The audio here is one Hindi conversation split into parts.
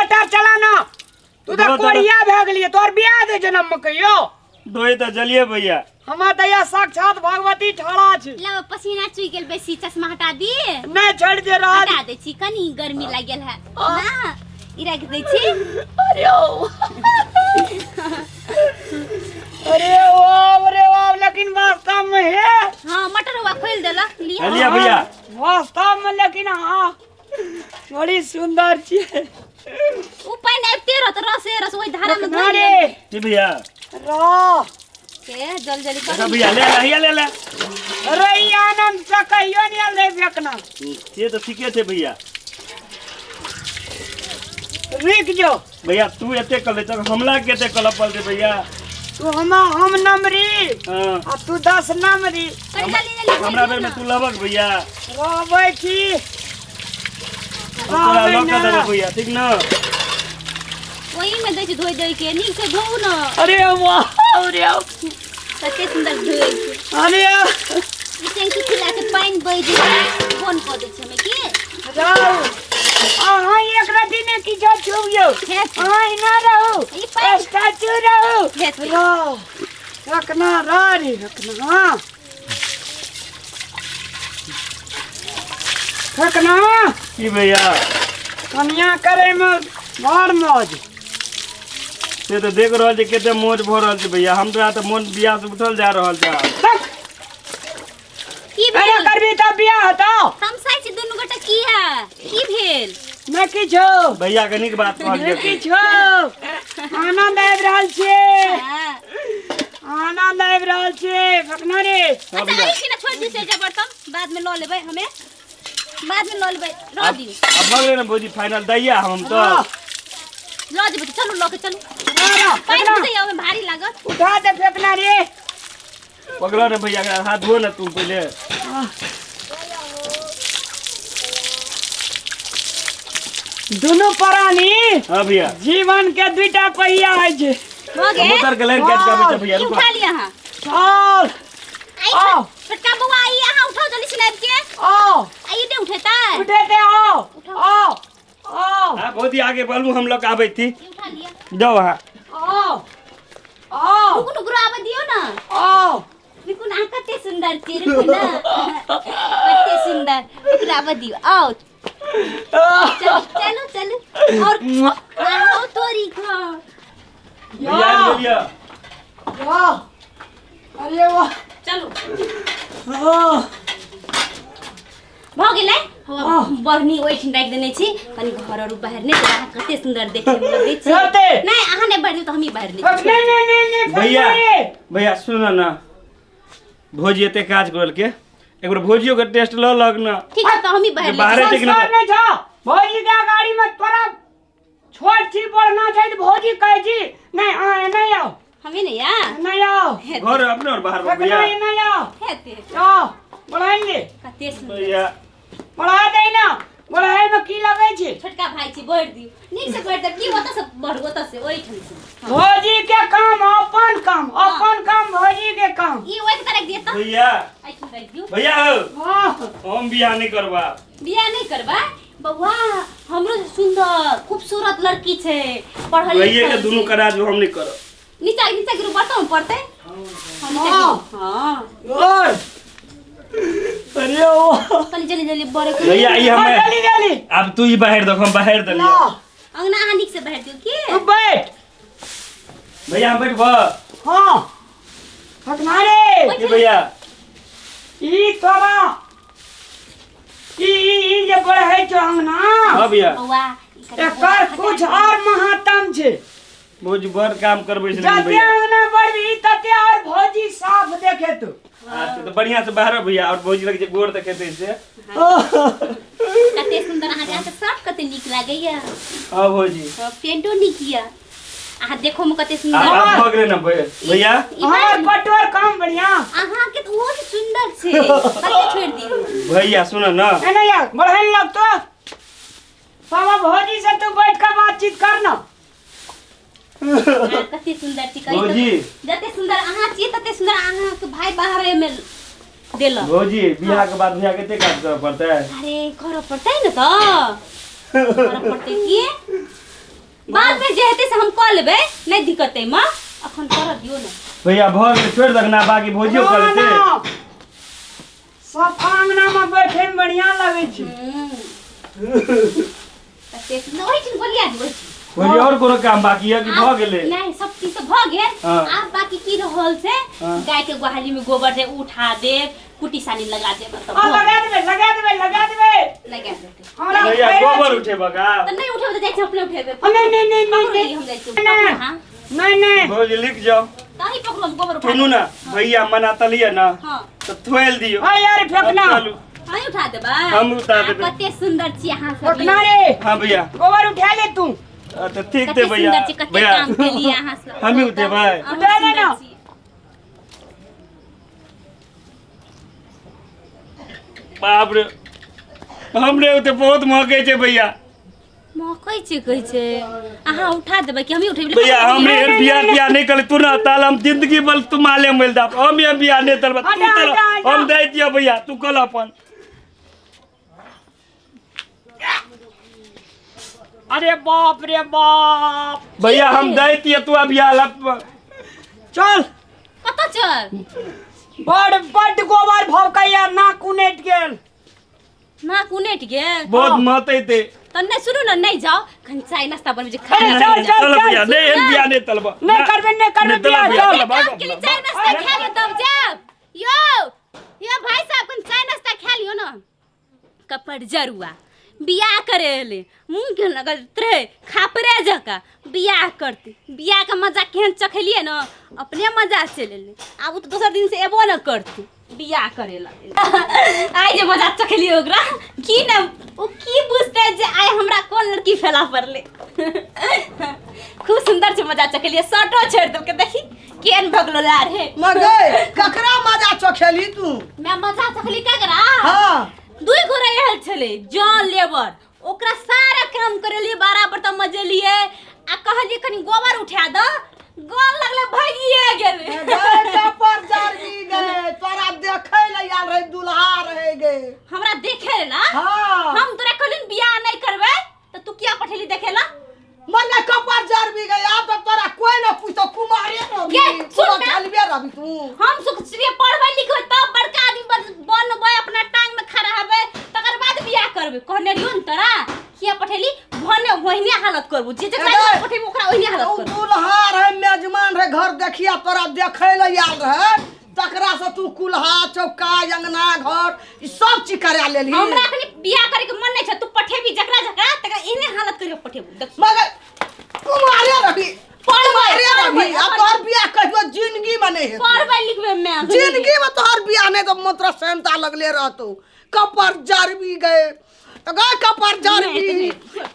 मोटर चलाना तू तो कोरिया भाग लिए तोर बियाह दे जन्म में कहियो दोई तो जलिए भैया हमार दया साक्षात भगवती ठाड़ा छै ला पसीना चुई गेल बेसी चश्मा हटा दी नहीं छोड़ दे रहा हटा दे छी कनी गर्मी लागल है ना ई रख दे छी अरे वाह लेकिन वास्तव में है हां मटर हुआ खोल देला लिया भैया वास्तव में लेकिन हां बड़ी सुंदर छी ऊपर नेपते रस ओई धारा में धो अरे जी भैया रो के जल्दी कर भैया ले ले अरे आनंद से कहियो नहीं ले फेंकना ये तो ठीके थे भैया रुक जो भैया तू एते कर ले तो हमला केते कल पल दे भैया तू हम नंबरी हां आ तू 10 नंबरी हमरा बेर में तू लबक भैया रोबै छी तोरा लोक दे भैया ठीक ना वही में दे धोई दे के नीक से धोऊ ना अरे वाह अरे कते सुंदर धोई छै अरे ई टंकी खुला के पानी बह दे फोन क दे छै में की जाओ हां एक राती में की जो छुइयो हां ना रहो ई पानी स्टैचू रहो रखना रे रखना हां रखना की भैया कन्या करे में बड़ मौज से तो देख रहल छै केते मौज भ रहल छै भैया हमरा त मन बियाह से उठल जा रहल छै की भेल करबी त बियाह हतो समसाई छी दुनु गोटा की भेल मैं किछो भैया के नीक बात कहल मैं छै किछो आनंद आबि रहल छै आनंद आबि रहल छै फकना रे अच्छा आई कि ना छोड़ दी से बर्तन बाद में ल लेबै हमें बाद में ल लेबै रह दी अब भगले ना भौजी फाइनल दैया हम तो ल जेबै चलू ल के चलू पानी से में भारी लागत उठा दे फेंकना रे पकड़ो रे भैया के हाथ धो ना तू पहले दोनों प्राणी हां भैया जीवन के दुईटा पहिया है छै हो गए मोटर के लाइन काट के बेटा भैया रुको उठा लिया हां चल आओ छोटका बउआ आई यहां उठाओ जल्दी से लाइट के आओ आई दे उठेता उठे आओ हां भौजी आगे बोलू हम लोग आबै थी उठा लिया जाओ हां नुकुर आवे दियो ना नुकुर आ कते सुंदर छी रे ना कते सुंदर नुकुर आवे दियो आओ चलो और आओ तोरी खा भैया अरे वाह चलो भ गेलै बरनी ओइठिन राख देने छी कनी घर और बाहर ने जा कते सुंदर देखे में लगे छी नहीं आहा ने बाहर तो हम ही बाहर नहीं भैया सुन ना भौजी एते काज करल के एक बार भौजियो के टेस्ट ल लग ना ठीक है तो हम ही बाहर ले नहीं जा भौजी के गाड़ी में तोरा छोड़ छी पड़ना चाहिए भौजी कहे छी नहीं आओ हमें नहीं आओ घर अपने और बाहर भैया नहीं आओ हेते आओ बढ़ाएंगे कते सुंदर भैया बढ़ा दे ना बढ़ाए में की लगे छी छोटका भाई छी बढ़ दियो नीक से बढ़ दे की होता से बढ़ होता से ओइ ठन से भौजी के काम अपन काम भौजी के काम ई ओइ तरह दिए तो भैया आई ठन रख दियो भैया हम बियाह नहीं करबा बियाह नहीं करबा बउआ हमरो सुंदर खूबसूरत लड़की छे पढ़ल भैया के दोनों करा जो हम नहीं करो नीचा गिरो बर्तन पड़ते हम हां और अरे ओ जल्दी बड़े भैया ये हमें जल्दी अब तू ही बाहर देखो हम बाहर दे लियो अंगना आहा नीक से बैठ दियो की तू बैठ भैया हम बैठबो हां फटना रे ये भैया ई तोरा ई जे बढ़े छ अंगना हां भैया बउआ एकर कुछ और महात्म छे भौजी बड़ काम करबै से जते अंगना बढ़ी तते और भौजी साफ देखे तू अच्छा तो बढ़िया से बाहर भैया और भौजी लगे गोड़ देखेते से कते सुंदर आहा जाते सब कते नीक लागैया हां भौजी पेंटो नीक किया आहा देखो म कते सुंदर आप भग रे ना भैया हमार पटोर काम बढ़िया आहा के तो वो सुंदर छे बाकी छोड़ दी भैया सुन ना नहीं यार बढ़े लग तो बाबा भौजी से तू बैठ कर बातचीत करना कते सुंदर छी कहि भौजी जते सुंदर आहा छी तते सुंदर आहा के भाई बाहर में देला भौजी बियाह के बाद भैया केते काज करे पड़ते है अरे करो पड़ते है ना तो करो पड़ते की बाद में जेहते से हम कह लेबे नहीं दिक्कत है मां अखन कर दियो ना भैया भऽ गेल छोड़ दक ना बाकी भोजियो कर लेते सब आंगना में बैठे में बढ़िया लगे छै तते नहीं चिन बोलिया दी भोजी और कोनो काम बाकी है कि भऽ गेलै नहीं सब चीज तो भऽ गेल आब बाकी की रहल से गाय के गोहाली में गोबर से उठा दे कुटी सानी लगा दे मतलब हां लगा देबे हमरा भैया गोबर उठेबा का तो नहीं उठेबे तो जाय छै अपने उठेबे नहीं हम जाय छै हां नहीं भोजी लिख जाओ ताही पकड़ो गोबर उठा सुनू ना भैया मना तलिए ना हां तो थोइल दियो हां यार फेंकना हां उठा देबा हम उठा देबे कते सुंदर छी अहां सब फेंकना रे हां भैया गोबर उठा ले तू तो ठीक थे भैया भैया काम के लिए अहां सब हम ही उठेबै उठा ले ना बाप रे हमरे उते बहुत महके छै भैया मकई छै कहै छै अहां उठा देबै कि हम ही उठेबै भैया हमरे बियाह नहीं कर तू ना ताल हम जिंदगी भर तू माले मिल दा हम ये बियाह नहीं तल तू तल हम दे दिया भैया तू कल अपन अरे बाप रे बाप भैया हम दे दिया तू अब बियाह चल कत चल बड़ गोबर भौकैया नाक उनेट गेल नाक उनेट गेल बहुत महते थे तो नहीं सुनो ना नहीं जाओ खन चाय नाश्ता बनबे जे अरे खाए चल भैया नहीं बियाह नहीं तलबा नहीं करबे बियाह चल काम के लिए चाय नाश्ता खा लो तब जाओ यो भाई साहब कन चाय नाश्ता खा लियो ना कपड़ जरुआ बियाह करे मुंह के लगत रहे खापरे जका बियाह करते बियाह का मजा केहन चखलिए ना अपने मजा से ले अब तो दूसरा दिन से एबो ना करते बियाह करेला आइ जे मजा चखलिए ओकरा की ना ओ की बुझते जे आइ हमरा कोन लड़की फेला पड़ले खूब सुंदर से मजा चखलिए शर्टो छेड़ दल के देखी केन भगलो ला रे मगे ककरा मजा चखेली तू मैं मजा चखली ककरा हां दुई गो रहल छले जॉन लेबर ओकरा सारा काम करेली बराबर त मजेलिए आ कहलिए कनी गोबर उठा द गोल लगले भागिए गेले गए पर जारी गए तोरा देखे ले आल रे दुल्हा रहे गे हमरा देखे ना हां हम तोरा कहलिन बियाह नहीं करबे त तू क्या पठेली देखेला मने कपर जर भी गया तो तोरा कोई न पूछो कुमारे गे, रवि सुन तू ना। चलबे रवि तू हम सोचलिए पढ़बे लिखबे तब बड़का आदमी बनबे अपना टांग में खड़ा हेबे तकर बाद बियाह करबे कहने रियो न तोरा किया पठेली भने ओहिने हालत करबू जे जेकरा पठेबू ओकरा ओहिने हालत तू करबू दुल्हा रहे मेजमान रहे घर देखिया तोरा देखे ले आल रहे तकरा से तू कुल्हा चौका अंगना घर ई सब चीज करा लेली हमरा अखनी बियाह करे के मन नहीं छ तू पठेबी जकरा जकरा तकरा इने हालत करियो पठेबू देख मगर कुमारे रवि कुमारे रवि पढ़बै, अब तोहर बियाह कहियो जिंदगी में नहीं है पढ़बे लिखबे मैं जिंदगी में तोहर बियाह नहीं तो मंत्र सेमता लगले रहतो कपर जरबी गए तो गए कपर जरबी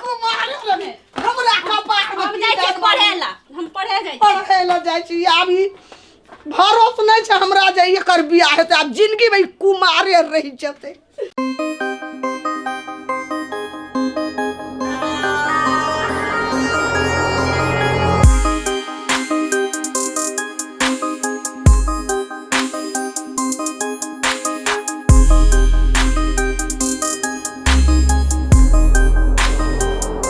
कुमारे रवि हमरा कपर हम जाय छी पढ़ेला हम पढ़े जाय छी पढ़े ल जाय छी अभी भरोस नहीं छै हमरा जे एकर बियाह हेतै अब जिंदगी में कुमारे रही जते